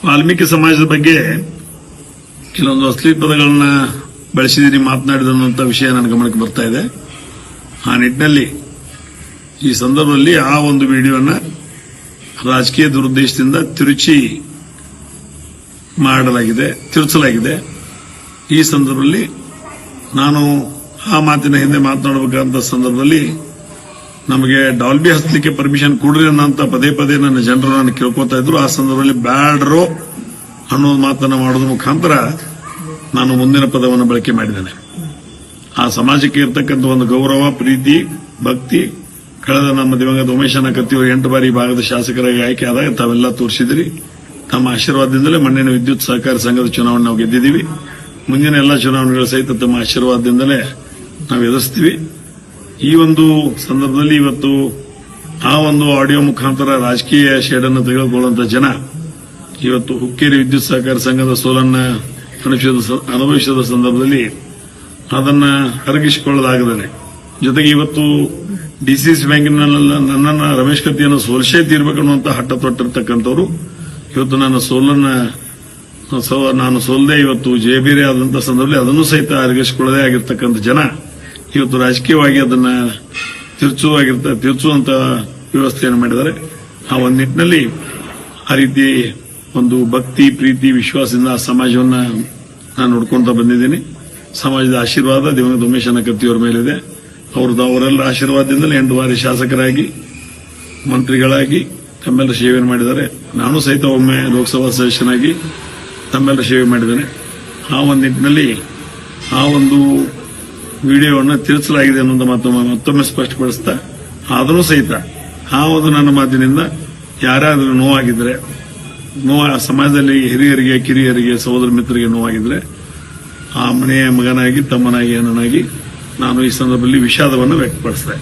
ವಾಲ್ಮೀಕಿ ಸಮಾಜದ ಬಗ್ಗೆ ಕೆಲವೊಂದು ಅಶ್ಲೀಲ ಪದಗಳನ್ನ ಬಳಸಿದಿರಿ, ಮಾತನಾಡಿದಂತ ವಿಷಯ ನನ್ನ ಗಮನಕ್ಕೆ ಬರ್ತಾ ಇದೆ. ಆ ನಿಟ್ಟಿನಲ್ಲಿ ಈ ಸಂದರ್ಭದಲ್ಲಿ ಆ ಒಂದು ವಿಡಿಯೋನ ರಾಜಕೀಯ ದುರುದ್ದೇಶದಿಂದ ತಿರುಚಲಾಗಿದೆ. ಈ ಸಂದರ್ಭದಲ್ಲಿ ನಾನು ಆ ಮಾತಿನ ಹಿಂದೆ ಮಾತನಾಡಬೇಕಂತ ಸಂದರ್ಭದಲ್ಲಿ ನಮಗೆ ಡಾಲ್ಬಿ ಹಚ್ಚಲಿಕ್ಕೆ ಪರ್ಮಿಷನ್ ಕೊಡ್ರಿ ಅನ್ನೋಂತ ಪದೇ ನನ್ನ ಜನರು ನಾನು ಕೇಳ್ಕೊತಾ ಇದ್ರು. ಆ ಸಂದರ್ಭದಲ್ಲಿ ಬ್ಯಾಡ್ರೋ ಅನ್ನೋ ಮಾತನ್ನ ಮಾಡೋದ್ರ ಮುಖಾಂತರ ನಾನು ಮುಂದಿನ ಪದವನ್ನು ಬಳಕೆ ಮಾಡಿದ್ದೇನೆ. ಆ ಸಮಾಜಕ್ಕೆ ಇರತಕ್ಕಂಥ ಒಂದು ಗೌರವ, ಪ್ರೀತಿ, ಭಕ್ತಿ ಕಳೆದ ನಮ್ಮ ದಿವಂಗತ ಉಮೇಶನ ಕತ್ತಿಯವರು 8 ಬಾರಿ ಭಾಗದ ಶಾಸಕರಾಗಿ ಆಯ್ಕೆ ಆದಾಗ ತಾವೆಲ್ಲ ತೋರಿಸಿದಿರಿ. ತಮ್ಮ ಆಶೀರ್ವಾದದಿಂದಲೇ ಮಣ್ಣಿನ ವಿದ್ಯುತ್ ಸಹಕಾರಿ ಸಂಘದ ಚುನಾವಣೆ ನಾವು ಗೆದ್ದಿದ್ದೀವಿ. ಮುಂದಿನ ಎಲ್ಲ ಚುನಾವಣೆಗಳ ಸಹಿತ ತಮ್ಮ ಆಶೀರ್ವಾದದಿಂದಲೇ ನಾವು ಎದುರಿಸ್ತೀವಿ. ಈ ಒಂದು ಸಂದರ್ಭದಲ್ಲಿ ಇವತ್ತು ಆ ಒಂದು ಆಡಿಯೋ ಮುಖಾಂತರ ರಾಜಕೀಯ ಶೇಡನ್ನು ತೆಗೆದುಕೊಳ್ಳುವಂತ ಜನ ಇವತ್ತು ಹುಕ್ಕೇರಿ ವಿದ್ಯುತ್ ಸಹಕಾರಿ ಸಂಘದ ಸೋಲನ್ನ ಅನುಭವಿಸಿದ ಸಂದರ್ಭದಲ್ಲಿ ಅದನ್ನ ಅರಗಿಸಿಕೊಳ್ಳಲಾಗದೆ, ಜೊತೆಗೆ ಇವತ್ತು ಡಿಸಿಸಿ ಬ್ಯಾಂಕಿನಲ್ಲಿ ನನ್ನನ್ನು ರಮೇಶ್ ಕತ್ತಿಯನ್ನು ಸೋಲಿಸೇ ತೀರ್ಬೇಕನ್ನುವಂತ ಹಠ ತೊಟ್ಟಿರ್ತಕ್ಕಂಥವ್ರು ಇವತ್ತು ನಾನು ಸೋಲದೆ ಇವತ್ತು ಜಯಬೇರೆ ಆದಂತಹ ಸಂದರ್ಭದಲ್ಲಿ ಅದನ್ನು ಸಹಿತ ಅರಗಿಸಿಕೊಳ್ಳದೆ ಆಗಿರ್ತಕ್ಕಂಥ ಜನ ಇವತ್ತು ರಾಜಕೀಯವಾಗಿ ಅದನ್ನ ತಿರುಚುವಂತ ವ್ಯವಸ್ಥೆಯನ್ನು ಮಾಡಿದ್ದಾರೆ. ಆ ಒಂದು ನಿಟ್ಟಿನಲ್ಲಿ ಆ ರೀತಿ ಒಂದು ಭಕ್ತಿ, ಪ್ರೀತಿ, ವಿಶ್ವಾಸದಿಂದ ಆ ಸಮಾಜವನ್ನ ನಾನು ನೋಡ್ಕೊಂತ ಬಂದಿದ್ದೀನಿ. ಸಮಾಜದ ಆಶೀರ್ವಾದ ದಿವಂಗತ ಉಮೇಶನ ಕತ್ತಿಯವರ ಮೇಲಿದೆ. ಅವರೆಲ್ಲ ಆಶೀರ್ವಾದದಿಂದಲೇ 8 ಬಾರಿ ಶಾಸಕರಾಗಿ, ಮಂತ್ರಿಗಳಾಗಿ ತಮ್ಮೆಲ್ಲ ಸೇವೆಯನ್ನು ಮಾಡಿದ್ದಾರೆ. ನಾನು ಸಹಿತ ಒಮ್ಮೆ ಲೋಕಸಭಾ ಸದಸ್ಯನಾಗಿ ತಮ್ಮೆಲ್ಲ ಸೇವೆ ಮಾಡಿದ್ದೇನೆ. ಆ ಒಂದು ನಿಟ್ಟಿನಲ್ಲಿ ಆ ಒಂದು ವಿಡಿಯೋವನ್ನು ತಿರುಚಲಾಗಿದೆ ಅನ್ನೋದು ಮತ್ತೊಮ್ಮೆ ಸ್ಪಷ್ಟಪಡಿಸ್ತಾ, ಆದರೂ ಸಹಿತ ಆ ಒಂದು ನನ್ನ ಮಾತಿನಿಂದ ಯಾರಾದರೂ ನೋವಾಗಿದ್ರೆ, ಸಮಾಜದಲ್ಲಿ ಹಿರಿಯರಿಗೆ, ಕಿರಿಯರಿಗೆ, ಸಹೋದರ ಮಿತ್ರರಿಗೆ ನೋವಾಗಿದ್ರೆ ಆ ಮನೆಯ ಮಗನಾಗಿ, ತಮ್ಮನಾಗಿ, ಅಣ್ಣನಾಗಿ ನಾನು ಈ ಸಂದರ್ಭದಲ್ಲಿ ವಿಷಾದವನ್ನು ವ್ಯಕ್ತಪಡಿಸಿದೆ.